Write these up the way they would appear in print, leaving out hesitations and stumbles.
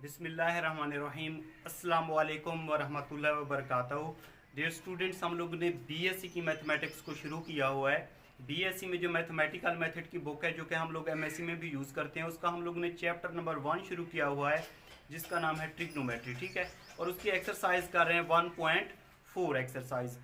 बिस्मिल्लाहिर्रहमानिर्रहीम। अस्सलाम वालेकुम वरहमतुल्लाहि वबरकातुहू। डियर स्टूडेंट्स, हम लोगों ने बीएससी की मैथमेटिक्स को शुरू किया हुआ है। बीएससी में जो मैथमेटिकल मेथड की बुक है जो कि हम लोग एमएससी में भी यूज़ करते हैं, उसका हम लोगों ने चैप्टर नंबर 1 शुरू किया हुआ है जिसका नाम है ट्रिग्नोमेट्री। ठीक है, और उसकी एक्सरसाइज कर रहे हैं 1.4 एक्सरसाइज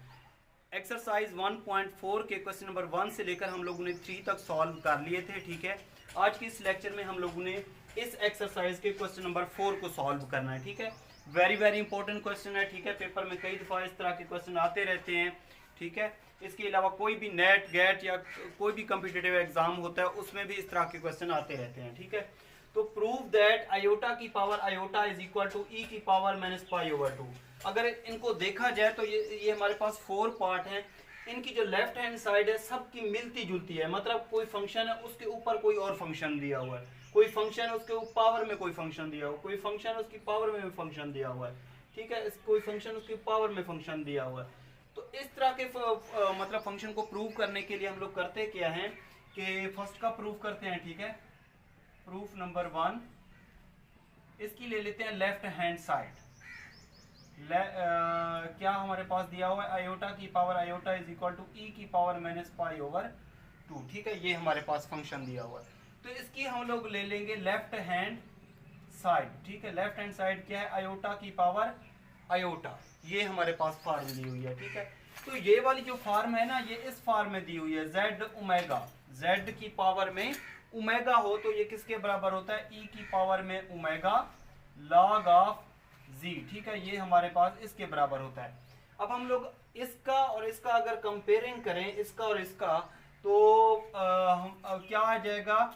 1.4 के क्वेश्चन नंबर 1 से लेकर हम लोगों ने 3 तक सॉल्व कर लिए थे। ठीक है, आज के इस लेक्चर में हम लोगों ने इस एक्सरसाइज के क्वेश्चन नंबर 4 को सॉल्व करना है। ठीक है, वेरी इंपॉर्टेंट क्वेश्चन है। ठीक है, पेपर में कई दफ़ा इस तरह के क्वेश्चन आते रहते हैं। ठीक है, इसके अलावा कोई भी नेट गेट या कोई भी कॉम्पिटिटिव एग्जाम होता है उसमें भी इस तरह के क्वेश्चन आते रहते हैं। ठीक है, तो प्रूव दैट आयोटा की power iota is equal to e की पावर माइनस पाई ओवर 2। अगर इनको देखा जाए तो ये हमारे पास 4 पार्ट हैं। इनकी जो लेफ्ट हैंड साइड है सबकी मिलती जुलती है, मतलब कोई फंक्शन है उसके ऊपर कोई और फंक्शन दिया हुआ है, कोई फंक्शन है उसके पावर में कोई फंक्शन दिया हुआ है, कोई फंक्शन है उसकी पावर में फंक्शन दिया हुआ है। ठीक है, कोई फंक्शन उसकी पावर में फंक्शन दिया हुआ है। तो इस तरह के मतलब फंक्शन को प्रूव करने के लिए हम लोग करते क्या हैं कि फर्स्ट का प्रूफ करते हैं। ठीक है, प्रूफ नंबर 1 इसकी ले लेते हैं लेफ्ट हैंड साइड। क्या हमारे पास दिया हुआ है आयोटा की power iota is equal to e की पावर माइनस पाई ओवर 2। ठीक है, ये हमारे पास फंक्शन दिया हुआ है, तो इसकी हम लोग ले लेंगे लेफ्ट हैंड साइड। ठीक है, लेफ्ट हैंड साइड क्या है आयोटा की पावर आयोटा, ये हमारे पास फॉर्म दी हुई है। ठीक है, तो ये वाली जो फॉर्म है ना ये इस फॉर्म में दी हुई है जेड ओमेगा, जेड की पावर में ओमेगा हो तो ये किसके बराबर होता है ई की पावर में ओमेगा लॉग ऑफ जी। ठीक है, ये हमारे पास इसके बराबर होता है। अब हम लोग इसका और इसका अगर कंपेयरिंग करें इसका और इसका तो क्या आ जाएगा,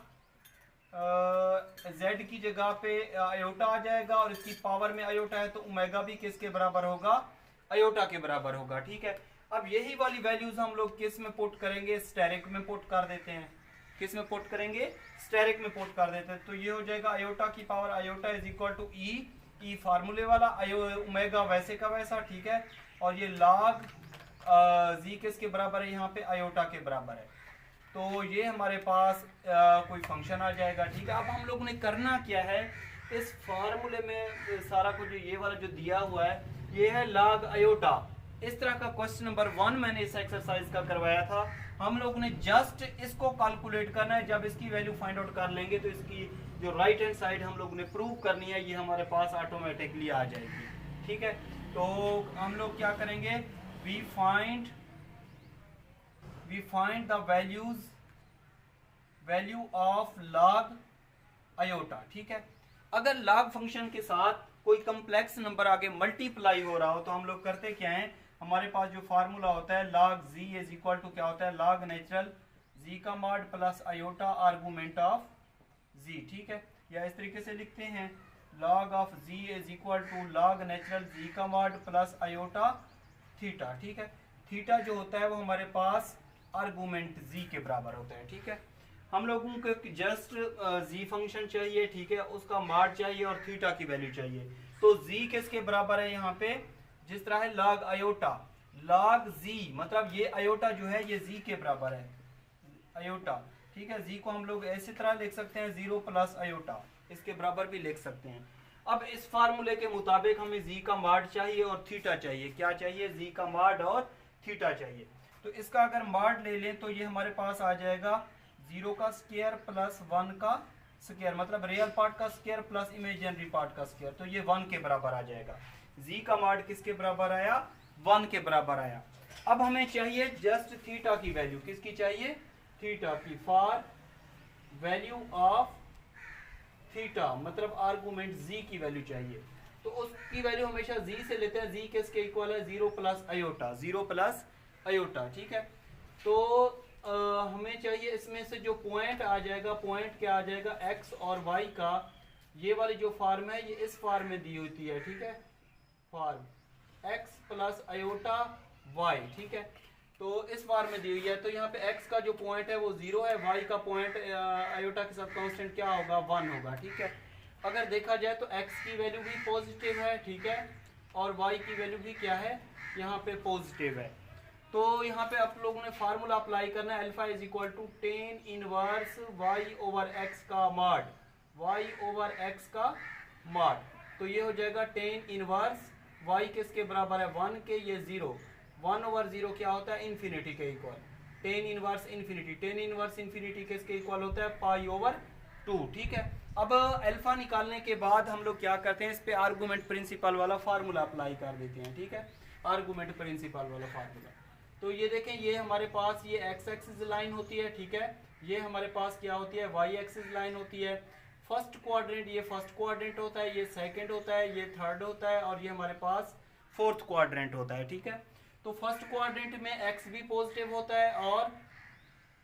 z की जगह पे आयोटा आ जाएगा और इसकी पावर में आयोटा है तो ओमेगा भी किसके बराबर होगा आयोटा के बराबर होगा। ठीक है, अब यही वाली वैल्यूज हम लोग किस में पुट करेंगे, स्टेरिक में पुट कर देते हैं। किस में पुट करेंगे, स्टेरिक में पुट कर देते हैं। तो ये हो जाएगा आयोटा की power iota is equal to e फार्मूले वाला ओमेगा वैसे का वैसा। ठीक है, और ये लॉग जी किसके बराबर है यहाँ पे आयोटा के बराबर है, तो ये हमारे पास कोई फंक्शन आ जाएगा। ठीक है, अब हम लोग ने करना क्या है, इस फार्मूले में सारा कुछ ये वाला जो दिया हुआ है ये है लॉग आयोटा। इस तरह का क्वेश्चन नंबर 1 मैंने इस एक्सरसाइज का करवाया था। हम लोग ने जस्ट इसको कैलकुलेट करना है, जब इसकी वैल्यू फाइंड आउट कर लेंगे तो इसकी जो राइट हैंड साइड हम लोग ने प्रूव करनी है ये हमारे पास ऑटोमेटिकली आ जाएगी। ठीक है, तो हम लोग क्या करेंगे, we find the value of log iota. ठीक है, अगर लॉग फंक्शन के साथ कोई कम्प्लेक्स नंबर आगे मल्टीप्लाई हो रहा हो तो हम लोग करते क्या है, हमारे पास जो फार्मूला होता है log z is equal to क्या होता है लॉग नेचुरल जी का mod plus iota argument of z. ठीक है, या इस तरीके से लिखते हैं log of z is equal to log natural z का मॉड प्लस आयोटा थीटा। ठीक है, थीटा जो होता है वो हमारे पास आर्गुमेंट जी के बराबर होता है। ठीक है, हम लोगों को जस्ट जी फंक्शन चाहिए। ठीक है, उसका मॉड चाहिए और थीटा की वैल्यू चाहिए। तो जी किसके बराबर है यहाँ पे, जिस तरह है लॉग आयोटा लॉग जी, मतलब ये आयोटा जो है ये जी के बराबर है आयोटा। ठीक है, जी को हम लोग ऐसी तरह लिख सकते हैं 0 प्लस आयोटा, इसके बराबर भी लिख सकते हैं। अब इस फार्मूले के मुताबिक हमें जी का मॉड चाहिए और थीटा चाहिए। क्या चाहिए, जी का मॉड और थीटा चाहिए। तो इसका अगर मॉड ले लें तो ये हमारे पास आ जाएगा 0 का स्क्वायर प्लस 1 का स्क्वायर, मतलब रियल पार्ट का स्क्वायर प्लस इमेजिनरी पार्ट का स्क्वायर, तो ये 1 के बराबर आ जाएगा। जी का मॉड किसके बराबर आया, 1 के बराबर आया। अब हमें चाहिए जस्ट थीटा की वैल्यू, किसकी चाहिए, थीटा की, फॉर वैल्यू ऑफ थीटा, मतलब आर्गुमेंट जी की वैल्यू चाहिए। तो उसकी वैल्यू हमेशा जी से लेते हैं, जी किसके इक्वल है 0 प्लस आयोटा, 0 प्लस आयोटा। ठीक है, तो हमें चाहिए इसमें से जो पॉइंट आ जाएगा, पॉइंट क्या आ जाएगा x और y का, ये वाली जो फॉर्म है ये इस फॉर्म में दी होती है। ठीक है, form x plus iota y। ठीक है, तो इस फॉर्म में दी हुई है। तो यहाँ पे x का जो पॉइंट है वो 0 है, y का पॉइंट आयोटा के साथ कांस्टेंट क्या होगा 1 होगा। ठीक है, अगर देखा जाए तो x की वैल्यू भी पॉजिटिव है। ठीक है, और y की वैल्यू भी क्या है यहाँ पे पॉजिटिव है। तो यहाँ पे आप लोगों ने फार्मूला अप्लाई करना है, alpha is equal to tan inverse y over x का मॉड, y ओवर x का मॉड। तो ये हो जाएगा टेन इनवर्स y किसके बराबर है 1 के, ये 0, 1/0 क्या होता है इन्फिनिटी के equal, tan inverse infinity, tan inverse infinity किसके इक्वल होता है π/2। ठीक है, अब अल्फा निकालने के बाद हम लोग क्या करते हैं, इस पे आर्गुमेंट प्रिंसिपल वाला फार्मूला अप्लाई कर देते हैं। ठीक है, आर्गुमेंट प्रिंसिपल वाला फार्मूला, तो ये देखें ये हमारे पास ये एक्स एक्सिस लाइन होती है। ठीक है, ये हमारे पास क्या होती है वाई एक्सिस लाइन होती है। फर्स्ट क्वाड्रेंट, ये फर्स्ट क्वाड्रेंट होता है, ये सेकंड होता है, ये थर्ड होता है, और ये हमारे पास फोर्थ क्वाड्रेंट होता है। ठीक है, तो फर्स्ट क्वाड्रेंट में एक्स भी पॉजिटिव होता है और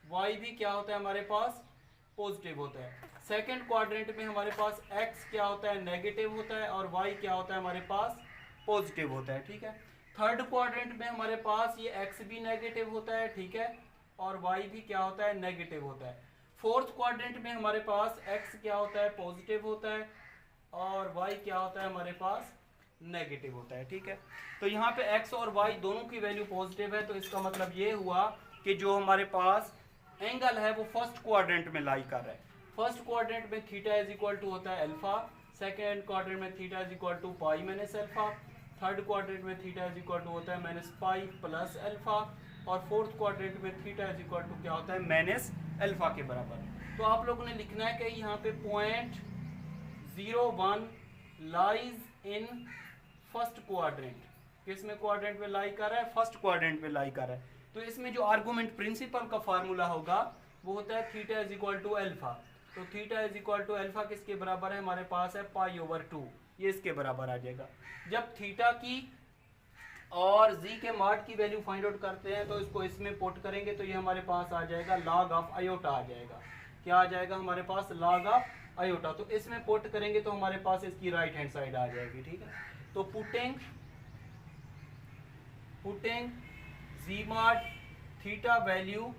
वाई भी क्या होता है हमारे पास पॉजिटिव होता है। सेकंड क्वाड्रेंट में हमारे पास एक्स क्या होता है नेगेटिव होता है और वाई क्या होता है हमारे पास पॉजिटिव होता है। ठीक है, थर्ड क्वाड्रेंट में हमारे पास ये एक्स भी नेगेटिव होता है। ठीक है, और वाई भी क्या होता है नेगेटिव होता है। फोर्थ क्वाड्रेंट में हमारे पास एक्स क्या होता है पॉजिटिव होता है और वाई क्या होता है हमारे पास नेगेटिव होता है। ठीक है, तो यहाँ पे एक्स और वाई दोनों की वैल्यू पॉजिटिव है, तो इसका मतलब ये हुआ कि जो हमारे पास एंगल है वो फर्स्ट क्वाड्रेंट में लाई कर रहा है। फर्स्ट क्वाड्रेंट में थीटा इज इक्वल टू होता है अल्फा, सेकेंड क्वाड्रेंट में theta is equal to pi minus alpha, third quadrant में थीटा इज इक्वल टू होता है माइनस पाई प्लस अल्फा, और फोर्थ क्वाड्रेंट में थीटा इज इक्वल टू क्या होता है माइनस अल्फा के बराबर। तो आप लोगों ने लिखना है कि यहाँ पे point 01 lies in first quadrant, किसमें क्वाड्रेंट में लाई कर रहा है फर्स्ट क्वाड्रेंट में लाई कर रहा है। तो इसमें जो आर्गुमेंट प्रिंसिपल का फार्मूला होगा वो होता है theta is equal to alpha. तो theta is equal to alpha किसके बराबर है हमारे पास है π/2, ये इसके बराबर आ जाएगा। जब थीटा की और जी के मॉड की वैल्यू फाइंड आउट करते हैं तो इसको इसमें पुट करेंगे तो ये हमारे पास आ जाएगा log ऑफ आयोटा आ जाएगा। क्या आ जाएगा हमारे पास log ऑफ आयोटा, तो इसमें पुट करेंगे तो हमारे पास इसकी राइट हैंड साइड आ जाएगी। ठीक है, तो putting z mod theta value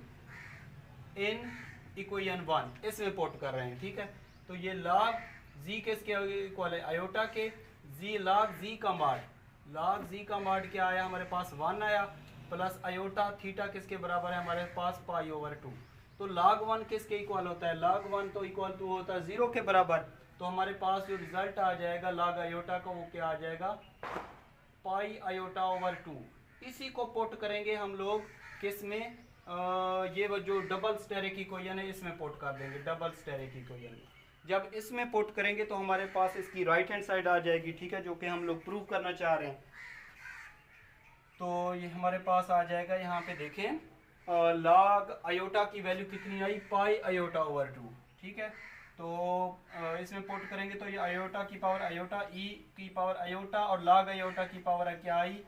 in equation 1 इसमें पुट कर रहे हैं। ठीक है, तो ये log जी किसके इक्वल है आयोटा के, जी log जी का मॉड, log जी का मॉड क्या आया हमारे पास 1 आया, प्लस आयोटा थीटा किसके बराबर है हमारे पास π/2। तो log 1 किसके इक्वल होता है log 1 तो इक्वल टू होता है 0 के बराबर। तो हमारे पास जो रिजल्ट आ जाएगा log आयोटा का वो क्या आ जाएगा π/2। इसी को पुट करेंगे हम लोग किस में ये वो जो डबल स्टेरिक इक्वेशन है इसमें पुट कर देंगे, डबल स्टेरिक इक्वेशन में जब इसमें पुट करेंगे तो हमारे पास इसकी राइट हैंड साइड आ जाएगी। ठीक है, जो कि हम लोग प्रूव करना चाह रहे हैं। तो ये हमारे पास आ जाएगा, यहाँ पे देखें log आयोटा की वैल्यू कितनी आई π/2। ठीक है, तो इसमें पुट करेंगे तो ये आयोटा की पावर आयोटा ई की पावर आयोटा और log आयोटा की पावर क्या आई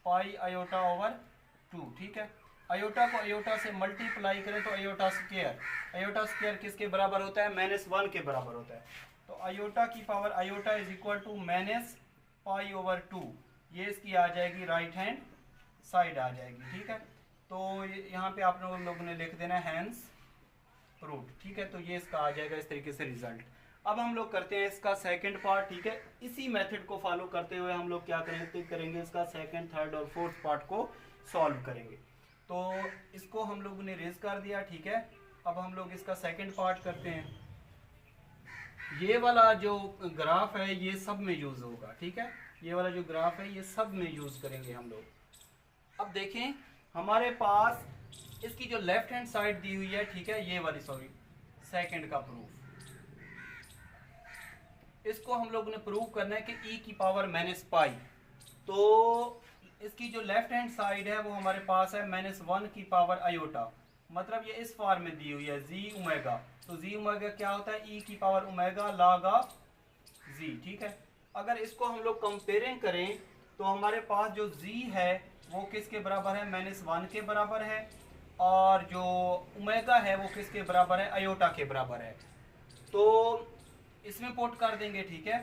π/2। ठीक है, आयोटा को आयोटा से मल्टीप्लाई करें तो आयोटा स्क्वायर किसके बराबर होता है -1 के बराबर होता है। तो आयोटा की power iota is equal to -π/2, ये इसकी आ जाएगी राइट हैंड साइड आ जाएगी। ठीक है, तो यहाँ पे आप लोगों ने लिख देना हैंस प्रूव्ड। ठीक है, तो ये इसका आ जाएगा इस तरीके से रिजल्ट। अब हम लोग करते हैं इसका सेकंड पार्ट। ठीक है, इसी मेथड को फॉलो करते हुए हम लोग क्या करेंगे इसका सेकंड, थर्ड और फोर्थ पार्ट को सॉल्व करेंगे। तो इसको हम लोगों ने रेज कर दिया। ठीक है, अब हम लोग इसका सेकंड पार्ट करते हैं। ये वाला जो ग्राफ है ये सब में यूज होगा। ठीक है, ये वाला जो ग्राफ है ये सब में यूज करेंगे हम लोग। अब देखें हमारे पास इसकी जो लेफ्ट हैंड साइड दी हुई है, ठीक है, ये वाली सॉरी सेकंड का प्रूफ, इसको हम लोगों ने प्रूव करना है कि e की पावर -π। तो इसकी जो लेफ्ट हैंड साइड है वो हमारे पास है -1 की पावर आयोटा, मतलब ये इस फॉर्म में दी हुई है जी ओमेगा। तो जी ओमेगा क्या होता है e की power omega log of z. ठीक है, अगर इसको हम लोग कंपेयरिंग करें तो हमारे पास जो जी है वो किसके बराबर है -1 के बराबर है, और जो ओमेगा है वो किसके बराबर है आयोटा के बराबर है। तो इसमें पुट कर देंगे। ठीक है,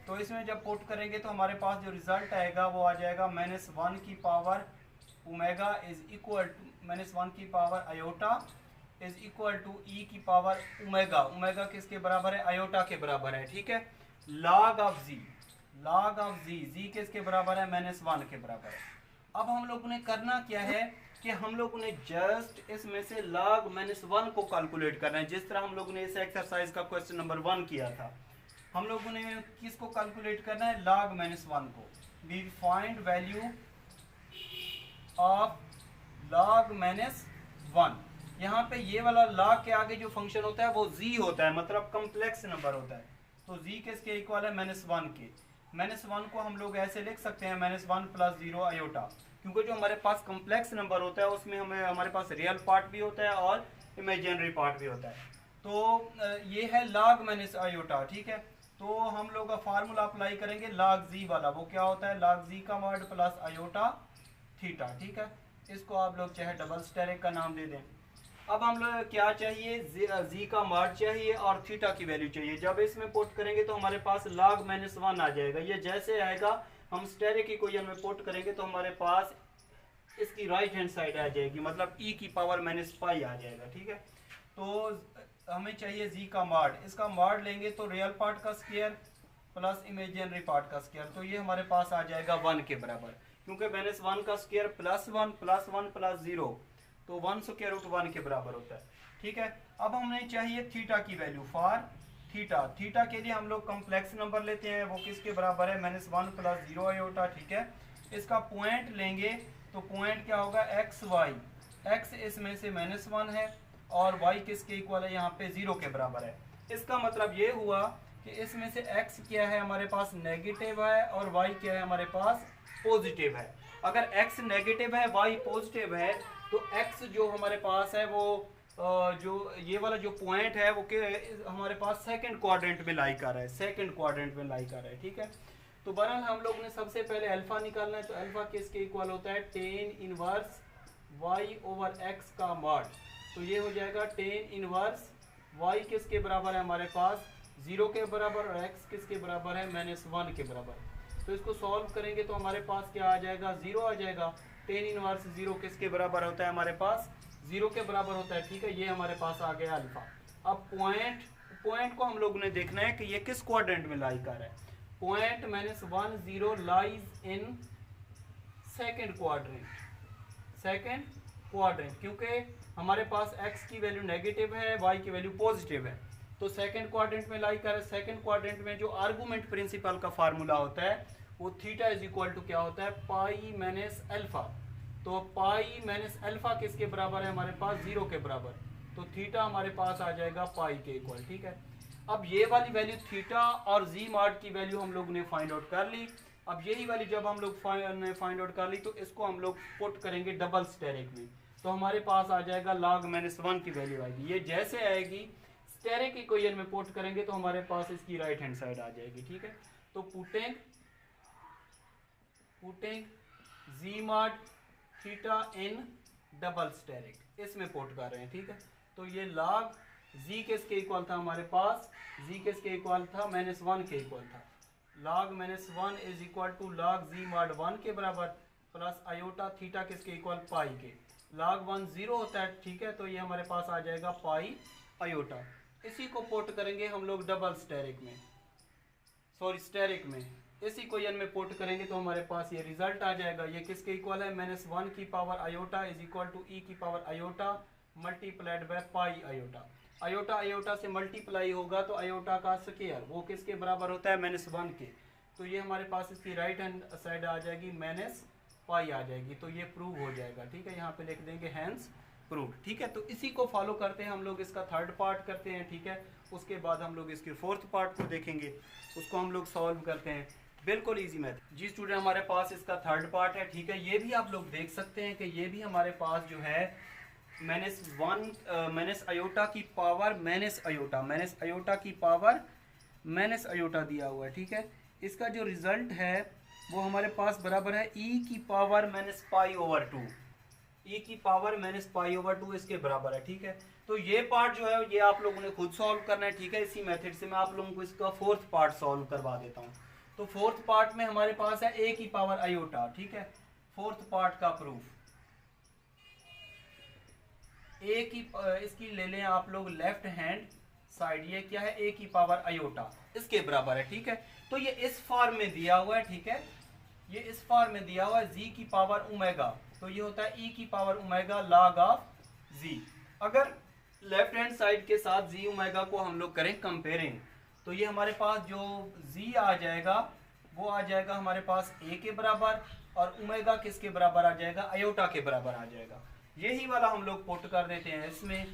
तो इसमें जब पुट करेंगे तो हमारे पास जो रिजल्ट आएगा वो आ जाएगा -1 की power omega is equal to -1 की power iota is equal to e की पावर ओमेगा, ओमेगा किसके बराबर है आयोटा के बराबर है। ठीक है, log ऑफ जी, जी किसके बराबर है -1 के बराबर है। अब हम लोगों ने करना क्या है कि हम लोगों ने जस्ट इसमें से log -1 को कैलकुलेट करना है, जिस तरह हम लोगों ने इस एक्सरसाइज का क्वेश्चन नंबर 1 किया था। हम लोगों ने किसको कैलकुलेट करना है, log -1 को। We find value of log -1। यहाँ पे ये वाला log के आगे जो फंक्शन होता है वो z होता है, मतलब कम्प्लेक्स नंबर होता है। तो z किसके इक्वल है, -1 के। -1 को हम लोग ऐसे लिख सकते हैं -1 + 0 आयोटा, क्योंकि जो हमारे पास कम्प्लेक्स नंबर होता है उसमें हमारे पास रियल पार्ट भी होता है और इमेजिनरी पार्ट भी होता है। तो ये है log आयोटा, ठीक है। तो हम लोग का फार्मूला अप्लाई करेंगे log z वाला, वो क्या होता है, log z का वर्ड प्लस आयोटा थीटा, ठीक है। इसको आप लोग चाहे डबल स्टेरिक का नाम दे दें। अब हम लोग क्या चाहिए, z का मार्ड चाहिए और थीटा की वैल्यू चाहिए। जब इसमें पुट करेंगे तो हमारे पास log -1 आ जाएगा। ये जैसे आएगा हम स्टेरिक इक्वेशन में पुट करेंगे तो हमारे पास इसकी राइट हैंड साइड आ जाएगी, मतलब e की पावर -पाई आ जाएगा, ठीक है। तो हमें चाहिए z का मार्ड। इसका मार्ड लेंगे तो रियल पार्ट का स्क्वायर प्लस इमेजिनरी पार्ट का स्क्वायर, तो ये हमारे पास आ जाएगा 1 के बराबर, क्योंकि -1 का स्क्वायर +1 + 1 + 0, तो 1 स्क्वायर रूट 1 के बराबर होता है, ठीक है। अब हमें चाहिए थीटा की वैल्यू फॉर थीटा। थीटा के लिए हम लोग कम्प्लेक्स नंबर लेते हैं, वो किसके बराबर है, -1 + 0 आयोटा, ठीक है। इसका पॉइंट लेंगे तो पॉइंट क्या होगा, x y। x इसमें से -1 है और y किसके इक्वल है, यहाँ पे 0 के बराबर है। इसका मतलब ये हुआ कि इसमें से x क्या है हमारे पास नेगेटिव है और y क्या है हमारे पास पॉजिटिव है। अगर x नेगेटिव है y पॉजिटिव है तो x जो हमारे पास है वो जो ये वाला जो पॉइंट है वो हमारे पास सेकंड क्वाड्रेंट में लाई कर रहा है, सेकंड क्वाड्रेंट में लाई कर रहा है, ठीक है। तो बहरहाल हम लोग ने सबसे पहले अल्फा निकालना है, तो अल्फा किसके इक्वल होता है, tan इनवर्स y/x का मॉड। तो ये हो जाएगा tan इनवर्स y किसके बराबर है हमारे पास 0 के बराबर और x किसके बराबर है -1 के बराबर। तो इसको सॉल्व करेंगे तो हमारे पास क्या आ जाएगा, 0 आ जाएगा। tan इनवर्स 0 किसके बराबर होता है हमारे पास 0 के बराबर होता है, ठीक है। ये हमारे पास आ गया अल्फा। अब पॉइंट को हम लोग ने देखना है कि ये किस क्वाड्रेंट में लाई कर रहा है। Point -1 0 lies in second quadrant, क्योंकि हमारे पास x की वैल्यू नेगेटिव है, y की वैल्यू पॉजिटिव है, तो सेकंड क्वाड्रेंट में लाई कर रहा है। सेकंड क्वाड्रेंट में जो आर्गुमेंट प्रिंसिपल का फार्मूला होता है वो थीटा इज इक्वल टू क्या होता है, पाई माइनस अल्फा। तो पाई माइनस अल्फा किसके बराबर है हमारे पास 0 के बराबर, तो थीटा हमारे पास आ जाएगा पाई के इक्वल, ठीक है। अब ये वाली वैल्यू थीटा और जी मार्ट की वैल्यू हम लोग ने फाइंड आउट कर ली। अब यही वाली जब हम लोग फाइंड आउट कर ली तो इसको हम लोग पुट करेंगे डबल स्टेरिक में, तो हमारे पास आ जाएगा log -1 की वैल्यू आएगी। ये जैसे आएगी स्टेरिक इक्वेशन में पुट करेंगे तो हमारे पास इसकी राइट हैंड साइड आ जाएगी, ठीक है। तो putting z mod theta in double asterisk इसमें पुट कर रहे हैं, ठीक है। तो ये log z किसके इक्वल था हमारे पास, z किसके इक्वल था -1 के इक्वल था। log -1 is equal to log z mod 1 के बराबर प्लस आयोटा थीटा किसके इक्वल पाई के। log 1 0 होता है, ठीक है। तो ये हमारे पास आ जाएगा पाई आयोटा। इसी को पुट करेंगे हम लोग डबल स्टेरिक में, सॉरी स्टेरिक में, इसी इक्वेशन में पुट करेंगे तो हमारे पास ये रिजल्ट आ जाएगा। ये किसके इक्वल है, -1 की power iota is equal to e की power iota multiplied by pi iota. Iota iota से मल्टीप्लाई होगा तो आयोटा का स्क्वायर वो किसके बराबर होता है -1 के। तो ये हमारे पास इसकी राइट हैंड साइड आ जाएगी -पाई आ जाएगी, तो ये प्रूव हो जाएगा, ठीक है। यहाँ पे लिख देंगे हैंस प्रूव, ठीक है। तो इसी को फॉलो करते हैं हम लोग, इसका थर्ड पार्ट करते हैं, ठीक है। उसके बाद हम लोग इसके फोर्थ पार्ट को देखेंगे, उसको हम लोग सॉल्व करते हैं, बिल्कुल इजी मैथ। जी स्टूडेंट, हमारे पास इसका थर्ड पार्ट है, ठीक है। ये भी आप लोग देख सकते हैं कि ये भी हमारे पास जो है माइनस आयोटा की पावर माइनस आयोटा दिया हुआ है, ठीक है। इसका जो रिजल्ट है वो हमारे पास बराबर है e की पावर -पाई/2, e की पावर -पाई/2 इसके बराबर है, ठीक है। तो ये पार्ट जो है ये आप लोगों ने खुद सॉल्व करना है, ठीक है। इसी मेथड से मैं आप लोगों को इसका फोर्थ पार्ट सॉल्व करवा देता हूँ। तो फोर्थ पार्ट में हमारे पास है a की पावर आयोटा, ठीक है। फोर्थ पार्ट का प्रूफ a की इसकी ले लें आप लोग लेफ्ट हैंड साइड, ये क्या है a की पावर आयोटा इसके बराबर है, ठीक है। तो ये इस फॉर्म में दिया हुआ है, ठीक है। ये इस फॉर्म में दिया हुआ है z की पावर ओमेगा, तो ये होता है e की power omega log of z। अगर लेफ्ट हैंड साइड के साथ z ओमेगा को हम लोग करें कंपेयरिंग तो ये हमारे पास जो z आ जाएगा वो आ जाएगा हमारे पास a के बराबर, और ओमेगा किसके बराबर आ जाएगा, आयोटा के बराबर आ जाएगा। यही वाला हम लोग पुट कर देते हैं इसमें।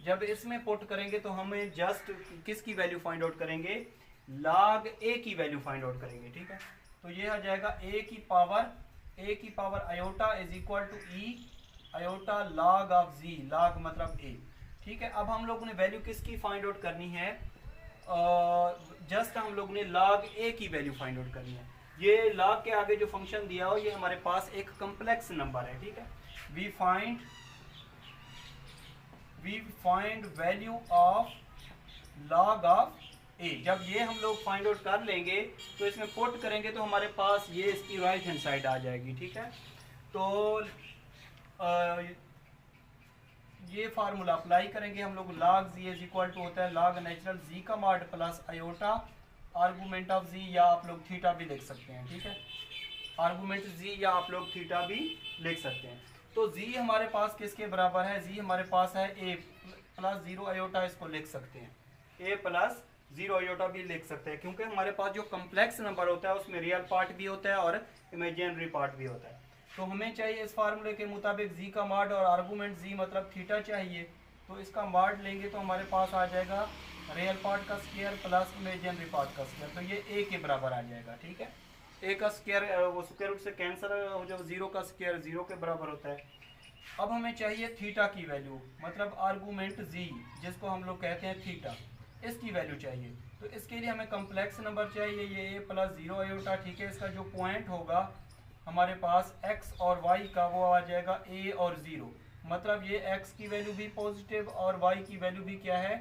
जब इसमें पुट करेंगे तो हमें जस्ट किसकी वैल्यू फाइंड आउट करेंगे, log a की वैल्यू फाइंड आउट करेंगे, ठीक है। तो ये आ जाएगा a की power iota is equal to e iota log of z, log मतलब a, ठीक है। अब हम लोगों ने वैल्यू किसकी फाइंड आउट करनी है, जस्ट हम लोग ने log a की वैल्यू फाइंड आउट करनी है। ये log के आगे जो फंक्शन दिया हो ये हमारे पास एक कम्प्लेक्स नंबर है, ठीक है। We find value of log of a। जब ये हम लोग फाइंड आउट कर लेंगे तो इसमें पुट करेंगे तो हमारे पास ये इसकी राइट हैंड साइड आ जाएगी, ठीक है। तो ये फार्मूला अप्लाई करेंगे हम लोग, log z is equal to होता है log नेचुरल z का mod plus iota argument of z, या आप लोग थीटा भी लिख सकते हैं, ठीक है। आर्गूमेंट z या आप लोग थीटा भी लिख सकते हैं। तो z हमारे पास किसके बराबर है, z हमारे पास है a प्लस 0 आयोटा, इसको लिख सकते हैं a प्लस 0 आयोटा भी लिख सकते हैं, क्योंकि हमारे पास जो कम्प्लेक्स नंबर होता है उसमें रियल पार्ट भी होता है और इमेजिनरी पार्ट भी होता है। तो हमें चाहिए इस फार्मूले के मुताबिक z का मॉड और आर्गूमेंट z मतलब थीटा चाहिए। तो इसका मॉड लेंगे तो हमारे पास आ जाएगा रियल पार्ट का स्क्वायर प्लस इमेजिनरी पार्ट का स्क्वायर, तो ये a के बराबर आ जाएगा, ठीक है। a का स्क्वायर वो स्क्वायर रूट से कैंसिल हो जाए, 0 का स्क्वायर 0 के बराबर होता है। अब हमें चाहिए थीटा की वैल्यू, मतलब आर्गूमेंट z जिसको हम लोग कहते हैं थीटा, इसकी वैल्यू चाहिए। तो इसके लिए हमें कम्प्लेक्स नंबर चाहिए, ये a प्लस 0 आयोटा, ठीक है। इसका जो पॉइंट होगा हमारे पास x और y का वो आ जाएगा a और 0, मतलब ये x की वैल्यू भी पॉजिटिव और y की वैल्यू भी क्या है,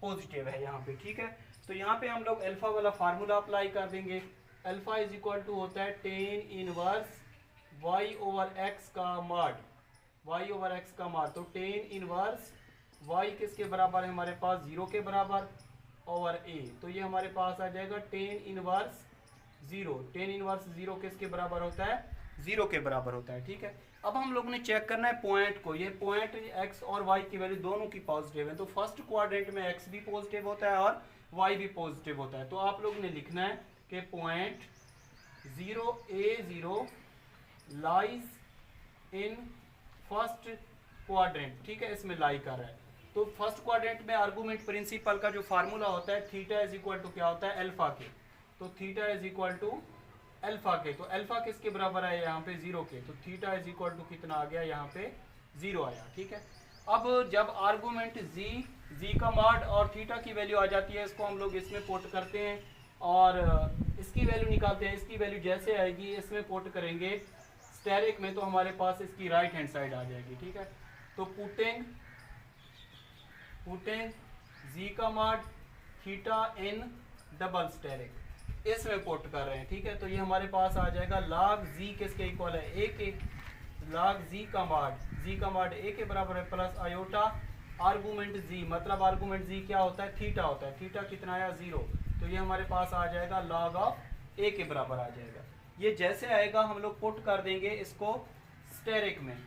पॉजिटिव है यहाँ पे, ठीक है। तो यहाँ पे हम लोग अल्फा वाला फार्मूला अप्लाई कर देंगे। अल्फा इज इक्वल टू होता है ten inverse y over x का मॉड, y ओवर x का मॉड। तो टेन इनवर्स y किसके बराबर है हमारे पास, 0 के बराबर, ओवर a। तो ये हमारे पास आ जाएगा टेन इनवर्स 0, टेन इनवर्स 0 किसके बराबर होता है, 0 के बराबर होता है, ठीक है। अब हम लोग ने चेक करना है पॉइंट को, ये पॉइंट x और y की वैल्यू दोनों की पॉजिटिव है, तो फर्स्ट क्वाड्रेंट में x भी पॉजिटिव होता है और y भी पॉजिटिव होता है। तो आप लोग ने लिखना है कि point 0a0 lies in first quadrant, ठीक है, इसमें लाई कर रहा है। तो फर्स्ट क्वाड्रेंट में आर्गूमेंट प्रिंसिपल का जो फार्मूला होता है थीटा इज इक्वल टू क्या होता है, अल्फा के। तो theta is equal to alpha के, तो अल्फा किसके बराबर है यहाँ पे, 0 के। तो थीटा इज इक्वल टू कितना आ गया यहाँ पे, 0 आया, ठीक है। अब जब आर्गूमेंट z का मॉड और थीटा की वैल्यू आ जाती है, इसको हम लोग इसमें पुट करते हैं और इसकी वैल्यू निकालते हैं। इसकी वैल्यू जैसे आएगी इसमें पुट करेंगे स्टेरिक में, तो हमारे पास इसकी राइट हैंड साइड आ जाएगी, ठीक है। तो पुटिंग z का mod theta in double asterisk, इसमें पुट कर रहे हैं, ठीक है। तो ये हमारे पास आ जाएगा log z किसके इक्वल है, a के, log z का मॉड a के बराबर है प्लस आयोटा आर्गूमेंट z, मतलब आर्गूमेंट z क्या होता है, थीटा होता है। थीटा कितना आया, 0, तो ये हमारे पास आ जाएगा log ऑफ a के बराबर आ जाएगा। ये जैसे आएगा हम लोग पुट कर देंगे इसको स्टेरिक में,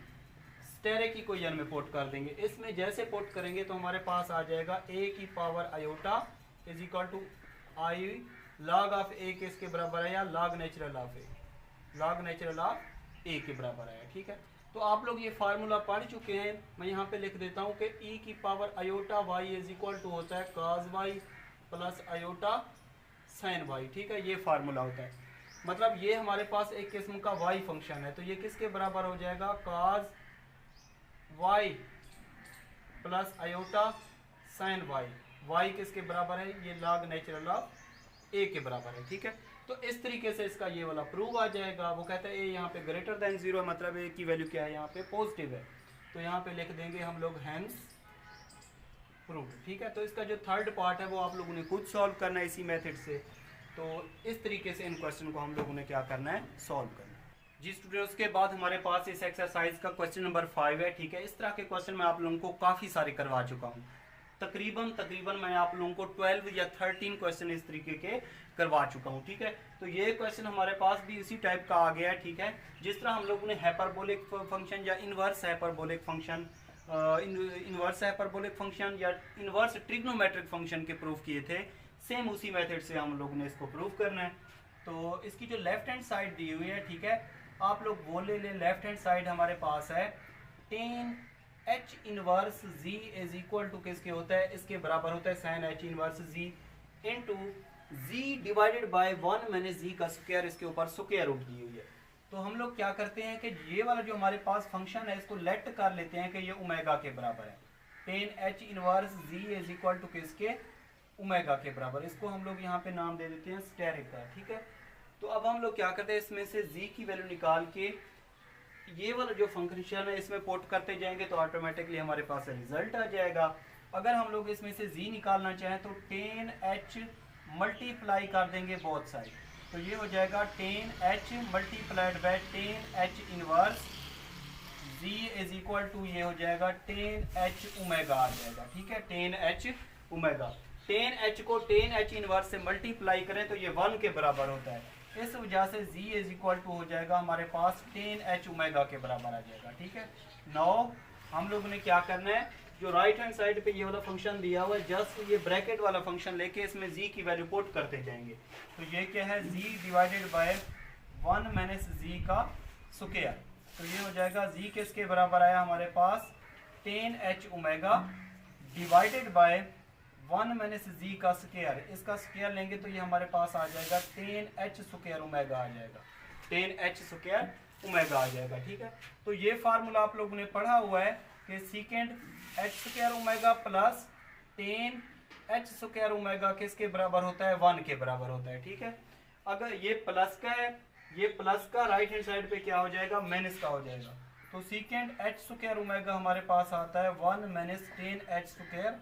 स्टेरिक इक्वेशन में पुट कर देंगे। इसमें जैसे पुट करेंगे तो हमारे पास आ जाएगा a की power iota is equal to i log of a किसके बराबर है, या log natural of a, log natural of a के बराबर है, ठीक है। तो आप लोग ये फार्मूला पढ़ चुके हैं, मैं यहाँ पे लिख देता हूँ कि e की power iota y is equal to होता है cos y plus iota sin y, ठीक है। ये फार्मूला होता है, मतलब ये हमारे पास एक किस्म का y फंक्शन है, तो ये किसके बराबर हो जाएगा, cos y plus iota sin y, y किसके बराबर है, ये log नेचुरल ऑफ a के बराबर है, ठीक है। तो इस तरीके से इसका ये वाला प्रूव आ जाएगा। वो कहता है a यहाँ पे ग्रेटर देन 0 मतलब a की वैल्यू क्या है, यहाँ पे पॉजिटिव है, तो यहाँ पे लिख देंगे हम लोग हेंस प्रूव, ठीक है। तो इसका जो थर्ड पार्ट है वो आप लोगों ने खुद सॉल्व करना है इसी मेथड से। तो इस तरीके से इन क्वेश्चन को हम लोगों ने क्या करना है, सॉल्व करना है। जी स्टूडेंट्स, उसके बाद हमारे पास इस एक्सरसाइज का क्वेश्चन नंबर 5 है, ठीक है। इस तरह के क्वेश्चन मैं आप लोगों को काफ़ी सारे करवा चुका हूँ, तकरीबन मैं आप लोगों को 12 या 13 क्वेश्चन इस तरीके के करवा चुका हूँ, ठीक है। तो ये क्वेश्चन हमारे पास भी इसी टाइप का आ गया है, ठीक है। जिस तरह हम लोगों ने हाइपरबोलिक फंक्शन या इनवर्स हाइपरबोलिक फंक्शन या इनवर्स ट्रिग्नोमेट्रिक फंक्शन के प्रूफ किए थे, सेम उसी मेथड से हम लोग ने इसको प्रूव करना है। तो इसकी जो लेफ्ट हैंड साइड दी हुई है, ठीक है, आप लोग वो ले लें। लेफ्ट हैंड साइड हमारे पास है tan h inverse z is equal to किसके होता है, इसके बराबर होता है sine h inverse z into z divided by 1 मैंने जी का स्क्वायर इसके ऊपर स्क्वायर रूट दी हुई है। तो हम लोग क्या करते हैं कि ये वाला जो हमारे पास फंक्शन है इसको लेट कर लेते हैं कि ये ओमेगा के बराबर है। Tan h inverse z is equal to किसके, ओमेगा के बराबर। इसको हम लोग यहाँ पे नाम दे देते हैं स्टेरिक का, ठीक है। तो अब हम लोग क्या करते हैं, इसमें से जी की वैल्यू निकाल के ये वाला जो फंक्शन है इसमें पुट करते जाएंगे तो ऑटोमेटिकली हमारे पास रिजल्ट आ जाएगा। अगर हम लोग इसमें से जी निकालना चाहें तो टेन एच मल्टीप्लाई कर देंगे बोथ साइड, तो ये हो जाएगा tan h multiplied by tan h inverse z is equal to ये हो जाएगा टेन एच ओमेगा आ जाएगा, ठीक है, tan h omega. Tan H को टेन एच इनवर्स से मल्टीप्लाई करें तो ये 1 के बराबर होता है। इस वजह से जी इज इक्वल टू हो जाएगा हमारे पास टेन एच ओमेगा के बराबर आ जाएगा, ठीक है। नाउ हम लोग ने क्या करना है, जो राइट हैंड साइड पे ये वाला फंक्शन दिया हुआ है जस्ट ये ब्रैकेट वाला फंक्शन लेके इसमें जी की वैल्यू पुट करते जाएंगे। तो ये क्या है, z divided by 1 minus z का स्क्वायर, तो ये हो जाएगा जी किसके बराबर आया हमारे पास tan h omega divided by 1 minus z का स्क्वायर, इसका स्क्वायर लेंगे तो ये हमारे पास आ जाएगा टेन एच स्क्वायर ओमेगा आ जाएगा, टेन एच स्क्वायर ओमेगा आ जाएगा, ठीक है। तो ये फार्मूला आप लोगों ने पढ़ा हुआ है कि सीकेंड h square omega plus ten H square omega किसके बराबर होता है, 1 के बराबर होता है, ठीक है। अगर ये प्लस का है, ये प्लस का राइट हैंड साइड पे क्या हो जाएगा, माइनस का हो जाएगा। तो सीकेंड एच स्क्वायर ओमेगा हमारे पास आता है 1 minus ten H square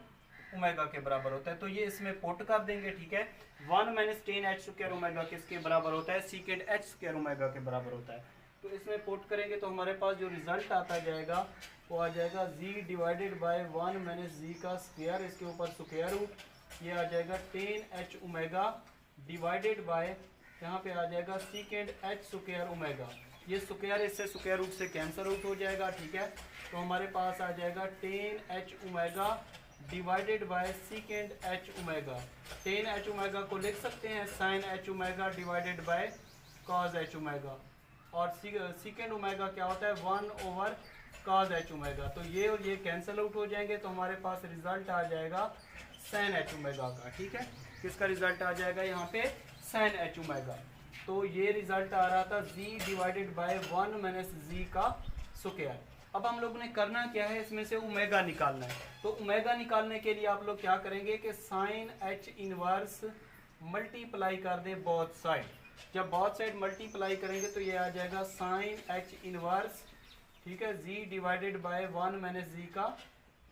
omega के बराबर होता है। तो ये इसमें पुट कर देंगे, ठीक है। 1 minus ten H square omega किसके बराबर होता है, सीकेंड एच स्क्वायर ओमेगा के बराबर होता है। तो इसमें पुट करेंगे तो हमारे पास जो रिजल्ट आता जाएगा वो आ जाएगा z divided by 1 minus z का स्क्वायर, इसके ऊपर स्क्वायर रूट, ये आ जाएगा tan h omega divided by यहाँ पे आ जाएगा सीकेंड एच स्क्वायर ओमेगा, ये स्क्वायर इससे स्क्वायर रूट से कैंसिल आउट हो जाएगा, ठीक है। तो हमारे पास आ जाएगा tan h omega divided by second h omega. Tan h omega को लिख सकते हैं sine h omega divided by cause H omega, और सीकेंड ओमेगा क्या होता है 1 ओवर कॉज एच ओमेगा। तो ये और ये कैंसिल आउट हो जाएंगे तो हमारे पास रिजल्ट आ जाएगा साइन एच ओमेगा का, ठीक है। किसका रिजल्ट आ जाएगा यहाँ पे, साइन एच ओमेगा। तो ये रिजल्ट आ रहा था जी डिवाइडेड बाय 1 माइनस जी का स्क्वायर। अब हम लोग ने करना क्या है, इसमें से ओमेगा निकालना है। तो ओमेगा निकालने के लिए आप लोग क्या करेंगे कि साइन एच इनवर्स मल्टीप्लाई कर दे बोथ साइड। जब बोथ साइड मल्टीप्लाई करेंगे तो ये आ जाएगा साइन एच इनवर्स, ठीक है, z divided by 1 minus z का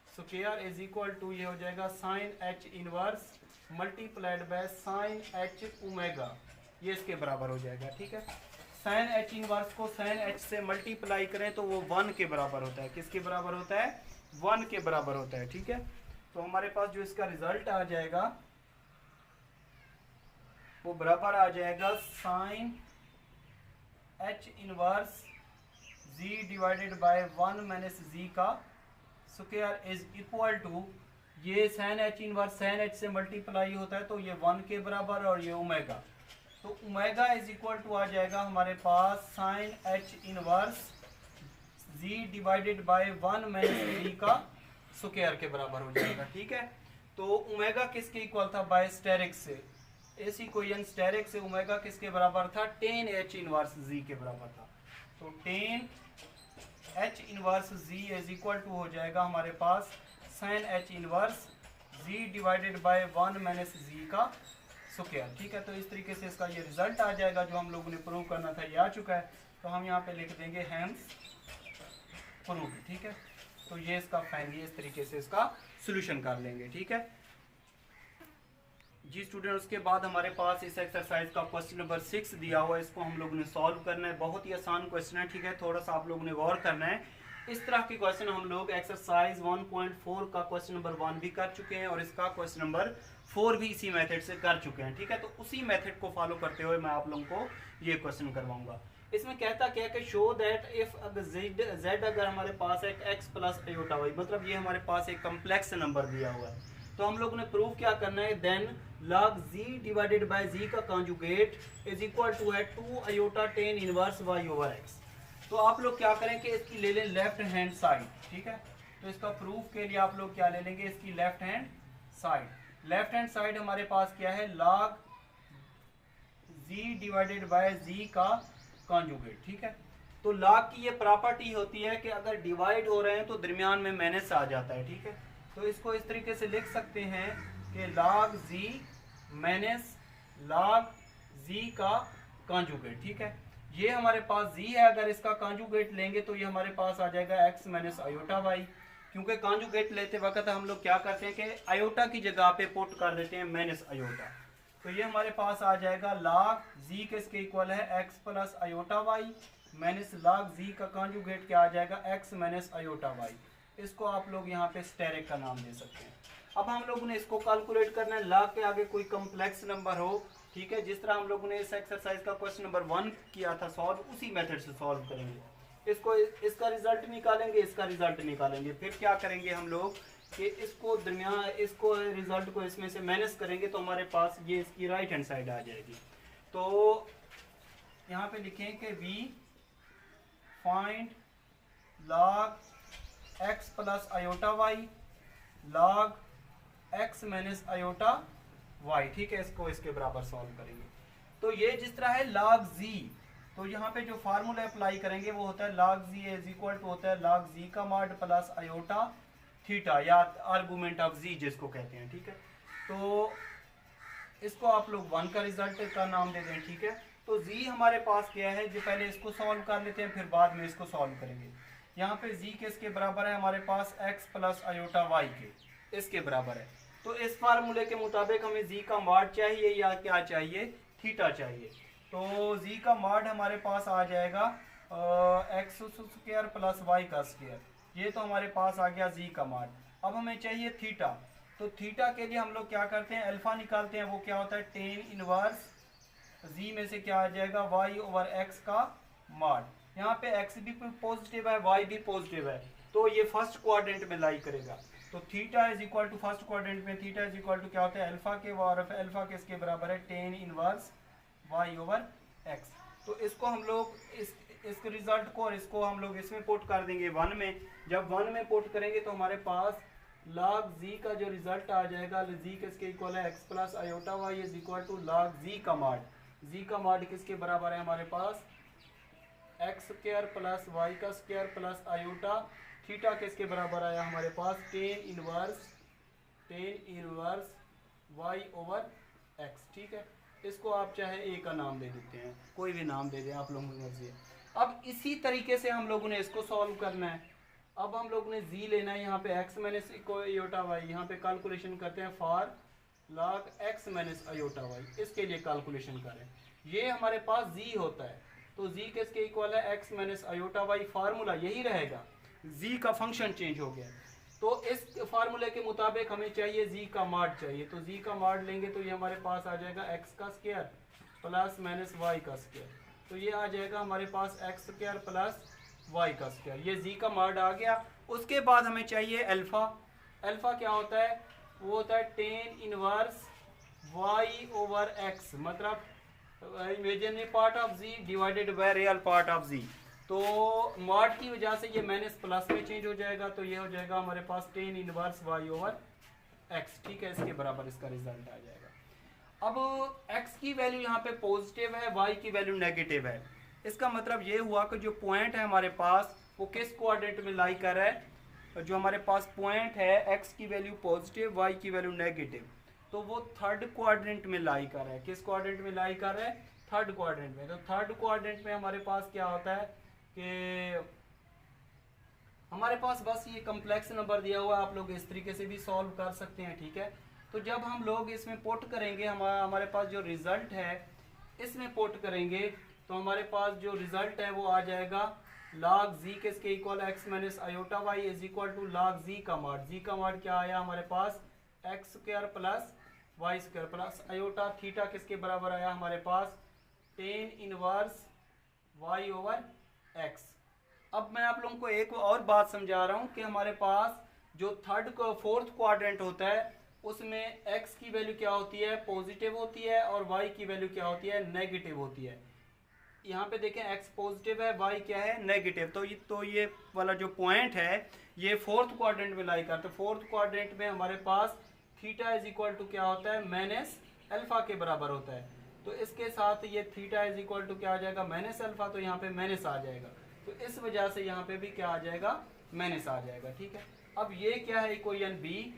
स्क्वायर इज इक्वल टू ये हो जाएगा sine h inverse multiplied by sine h omega, ये इसके बराबर हो जाएगा, ठीक है। साइन एच इनवर्स को साइन एच से मल्टीप्लाई करें तो वो 1 के बराबर होता है। किसके बराबर होता है, 1 के बराबर होता है, ठीक है। तो हमारे पास जो इसका रिजल्ट आ जाएगा वो बराबर आ जाएगा sine h inverse z divided by 1 minus z का स्क्वायर इज इक्वल टू ये sine h inverse sine h से मल्टीप्लाई होता है तो ये 1 के बराबर और ये ओमेगा, तो ओमेगा इज इक्वल टू आ जाएगा हमारे पास sine h inverse z divided by 1 minus z का स्क्वायर के बराबर हो जाएगा, ठीक है। तो ओमेगा किसके इक्वल था, बाय स्टेरिक से, इस इक्वेशन स्टेरिक से ओमेगा किसके बराबर था, टेन एच इनवर्स जी के बराबर था। तो tan h inverse z is equal to हो जाएगा हमारे पास sine h inverse z divided by 1 minus z का स्क्वायर, ठीक है। तो इस तरीके से इसका ये रिजल्ट आ जाएगा जो हम लोगों ने प्रूव करना था, ये आ चुका है। तो हम यहाँ पे लिख देंगे हैंस प्रूव, ठीक है। तो ये इसका फाइनली इस तरीके से इसका सोल्यूशन कर लेंगे, ठीक है जी स्टूडेंट। उसके बाद हमारे पास इस एक्सरसाइज का क्वेश्चन नंबर 6 दिया हुआ है, इसको हम लोगों ने सॉल्व करना है। बहुत ही आसान क्वेश्चन है, ठीक है, थोड़ा सा आप लोगों ने गौर करना है। इस तरह के क्वेश्चन हम लोग एक्सरसाइज 1.4 का क्वेश्चन नंबर 1 भी कर चुके हैं और इसका क्वेश्चन नंबर 4 भी इसी मेथड से कर चुके हैं, ठीक है। तो उसी मेथड को फॉलो करते हुए मैं आप लोगों को ये क्वेश्चन करवाऊंगा। इसमें कहता क्या है कि शो दैट इफ z अगर हमारे पास एक x प्लस आयोटा y, मतलब ये हमारे पास एक कम्प्लेक्स नंबर दिया हुआ है। तो हम लोग ने प्रूव क्या करना है, then log z divided by z का कॉन्जुगेट इज इक्वल टू है 2 आयोटा tan inverse y over x। तो आप लोग क्या करें कि इसकी ले लें लेफ्ट हैंड साइड, ठीक है। तो इसका प्रूफ के लिए आप लोग क्या ले लेंगे, इसकी left hand side. Left hand side हमारे पास क्या है, log z divided by z का कॉन्जुगेट, ठीक है। तो log की ये प्रॉपर्टी होती है कि अगर डिवाइड हो रहे हैं तो दरमियान में माइनस आ जाता है, ठीक है। तो इसको इस तरीके से लिख सकते हैं कि log z minus log z का कॉन्जुगेट, ठीक है। ये हमारे पास z है, अगर इसका कॉन्जुगेट लेंगे तो ये हमारे पास आ जाएगा x माइनस आयोटा y। क्योंकि कॉन्जुगेट लेते वक्त हम लोग क्या करते हैं कि आयोटा की जगह पे पुट कर देते हैं माइनस आयोटा। तो ये हमारे पास आ जाएगा log z किसके इक्वल है, x plus iota y minus log z का कॉन्जुगेट क्या आ जाएगा, x माइनस आयोटा y। इसको आप लोग यहाँ पे स्टेरिक का नाम दे सकते हैं। अब हम लोगों ने इसको कैलकुलेट करना है, log के आगे कोई कम्प्लेक्स नंबर हो, ठीक है। जिस तरह हम लोगों ने इस एक्सरसाइज का क्वेश्चन नंबर 1 किया था सॉल्व, उसी मेथड से सॉल्व करेंगे। इसको इसका रिजल्ट निकालेंगे, इसका रिजल्ट निकालेंगे, फिर क्या करेंगे हम लोग कि इसको दरमियान इसको रिजल्ट को इसमें से माइनस करेंगे तो हमारे पास ये इसकी राइट हैंड साइड आ जाएगी। तो यहाँ पे लिखें कि we find log x plus iota y log x minus iota y, ठीक है। इसको इसके बराबर सॉल्व करेंगे। तो ये जिस तरह है log z, तो यहाँ पे जो फार्मूला अप्लाई करेंगे वो होता है log z is equal to होता है log z का मॉड प्लस आयोटा थीटा या आर्गुमेंट ऑफ z जिसको कहते हैं, ठीक है। तो इसको आप लोग 1 का रिजल्ट का नाम दे दें, ठीक है। तो z हमारे पास क्या है, जो पहले इसको सॉल्व कर लेते हैं फिर बाद में इसको सॉल्व करेंगे। यहाँ पे z किसके बराबर है हमारे पास, x प्लस आयोटा y के, इसके बराबर है। तो इस फार्मूले के मुताबिक हमें z का मॉड चाहिए या क्या चाहिए, थीटा चाहिए। तो z का मॉड हमारे पास आ जाएगा x स्क्वायर प्लस y का स्क्वायर, ये तो हमारे पास आ गया z का मॉड। अब हमें चाहिए थीटा, तो थीटा के लिए हम लोग क्या करते हैं, अल्फा निकालते हैं, वो क्या होता है टेन इनवर्स z में से क्या आ जाएगा, y ओवर x का मॉड। यहाँ पे x भी पॉजिटिव है, y भी पॉजिटिव है, तो ये फर्स्ट क्वाड्रेंट में लाई करेगा। तो theta is equal to first quadrant में थीटा इज इक्वल टू क्या होता है, अल्फा के, और अल्फा के इसके बराबर है ten inverse y over x। तो इसको हम लोग इस रिजल्ट को और इसको हम लोग इसमें पुट कर देंगे 1 में। जब 1 में पुट करेंगे तो हमारे पास log z का जो रिजल्ट आ जाएगा, z किसके इक्वल है, x plus iota y is equal to log z का मॉड। z का मॉड किसके बराबर है हमारे पास, x स्क्वायर प्लस y का स्क्वायर प्लस आयोटा थीटा किसके बराबर आया हमारे पास, tan inverse y over x, ठीक है। इसको आप चाहे a का नाम दे देते हैं, कोई भी नाम दे दें, आप लोगों की मर्जी है। अब इसी तरीके से हम लोगों ने इसको सॉल्व करना है। अब हम लोगों ने z लेना है, यहाँ पे x माइनस आयोटा y, यहाँ पे कैलकुलेशन करते हैं for log x minus iota y, इसके लिए कैलकुलेशन करें। ये हमारे पास z होता है, तो z किसके इक्वल है, x minus iota y, formula यही रहेगा, z का फंक्शन चेंज हो गया। तो इस फार्मूले के मुताबिक हमें चाहिए z का मॉड चाहिए, तो z का मॉड लेंगे तो ये हमारे पास आ जाएगा x का स्क्वायर प्लस माइनस y का स्क्वायर, तो ये आ जाएगा हमारे पास x स्क्वायर प्लस y का स्क्वायर, ये z का मॉड आ गया। उसके बाद हमें चाहिए अल्फा। अल्फा क्या होता है, वो होता है ten inverse y over x, मतलब imaginary part of z divided by real part of z। तो मॉड की वजह से ये माइनस प्लस में चेंज हो जाएगा, तो ये हो जाएगा हमारे पास tan inverse y over x, ठीक है। इसके बराबर इसका रिजल्ट आ जाएगा। अब x की वैल्यू यहाँ पे पॉजिटिव है, y की वैल्यू नेगेटिव है। इसका मतलब ये हुआ कि जो पॉइंट है हमारे पास वो किस क्वाड्रेंट में लाई कर रहा है, जो हमारे पास पॉइंट है x की वैल्यू पॉजिटिव y की वैल्यू नेगेटिव, तो वो थर्ड क्वाड्रेंट में लाई कर रहा है। किस क्वाड्रेंट में लाई कर रहा है, थर्ड क्वाड्रेंट में। तो थर्ड क्वाड्रेंट में हमारे पास क्या होता है कि हमारे पास बस ये कम्प्लेक्स नंबर दिया हुआ है, आप लोग इस तरीके से भी सॉल्व कर सकते हैं, ठीक है। तो जब हम लोग इसमें पुट करेंगे, हमारे पास जो रिजल्ट है इसमें पुट करेंगे, तो हमारे पास जो रिजल्ट है वो आ जाएगा log z किसके equal x minus iota y is equal to log z का मॉड। z का मॉड क्या आया हमारे पास, x square plus y square plus iota theta किसके बराबर आया हमारे पास, tan inverse y over x। अब मैं आप लोगों को एक और बात समझा रहा हूँ कि हमारे पास जो फोर्थ क्वाड्रेंट होता है उसमें x की वैल्यू क्या होती है, पॉजिटिव होती है, और y की वैल्यू क्या होती है, नेगेटिव होती है। यहाँ पे देखें x पॉजिटिव है, y क्या है, नेगेटिव। तो ये वाला जो पॉइंट है ये फोर्थ क्वाड्रेंट में लाई करते हैं। फोर्थ क्वाड्रेंट में हमारे पास थीटा इज इक्वल टू क्या होता है, माइनस अल्फा के बराबर होता है। तो इसके साथ ये थीटा इज इक्वल टू क्या आ जाएगा, माइनस अल्फा, तो यहाँ पे माइनस आ जाएगा। तो इस वजह से यहाँ पे भी क्या आ जाएगा, माइनस आ जाएगा। ठीक है, अब ये क्या है, इक्वेशन बी,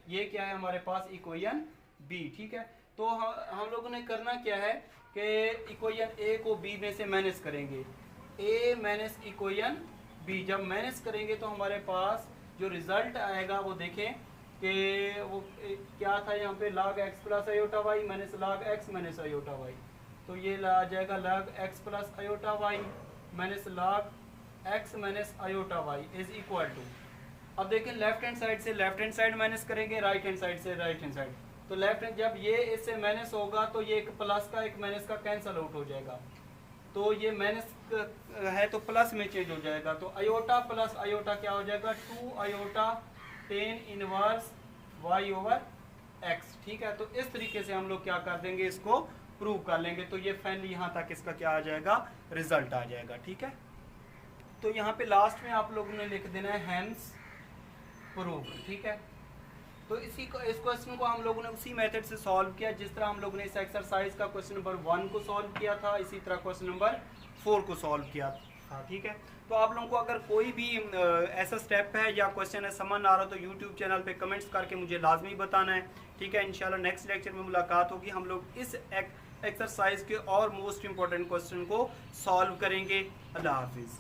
ये क्या है हमारे पास, इक्वेशन बी। ठीक है, तो हम लोगों ने करना क्या है कि इक्वेशन ए को बी में से माइनस करेंगे, ए माइनस इक्वेशन बी। जब माइनस करेंगे तो हमारे पास जो रिजल्ट आएगा वो देखें कि वो क्या था, यहाँ पे log x plus iota y minus log x minus iota y. तो ये आ जाएगा log x plus iota y minus log x minus iota y is equal to, अब देखें लेफ्ट हैंड साइड से लेफ्ट हैंड साइड माइनस करेंगे, right hand side से right hand side. तो लेफ्ट हैंड जब ये इससे माइनस होगा तो ये एक प्लस का एक माइनस का कैंसिल आउट हो जाएगा। तो ये माइनस है तो प्लस में चेंज हो जाएगा। तो आयोटा प्लस आयोटा क्या हो जाएगा, 2 आयोटा tan inverse y over x। ठीक है, तो इस तरीके से हम लोग क्या कर देंगे, इसको प्रूव कर लेंगे। तो ये फाइनली यहाँ तक इसका क्या आ जाएगा, रिजल्ट आ जाएगा। ठीक है, तो यहाँ पे लास्ट में आप लोगों ने लिख देना है हेंस प्रूव। ठीक है, तो इस क्वेश्चन को हम लोगों ने उसी मेथड से सॉल्व किया जिस तरह हम लोगों ने इस एक्सरसाइज का क्वेश्चन नंबर 1 को सॉल्व किया था, इसी तरह क्वेश्चन नंबर 4 को सॉल्व किया था। ठीक है, तो आप लोगों को अगर कोई भी ऐसा स्टेप है या क्वेश्चन है समझ ना आ रहा तो यूट्यूब चैनल पे कमेंट्स करके मुझे लाजमी बताना है। ठीक है, इंशाल्लाह नेक्स्ट लेक्चर में मुलाकात होगी, हम लोग इस एक्सरसाइज के और मोस्ट इंपॉर्टेंट क्वेश्चन को सॉल्व करेंगे। अल्लाह हाफिज़।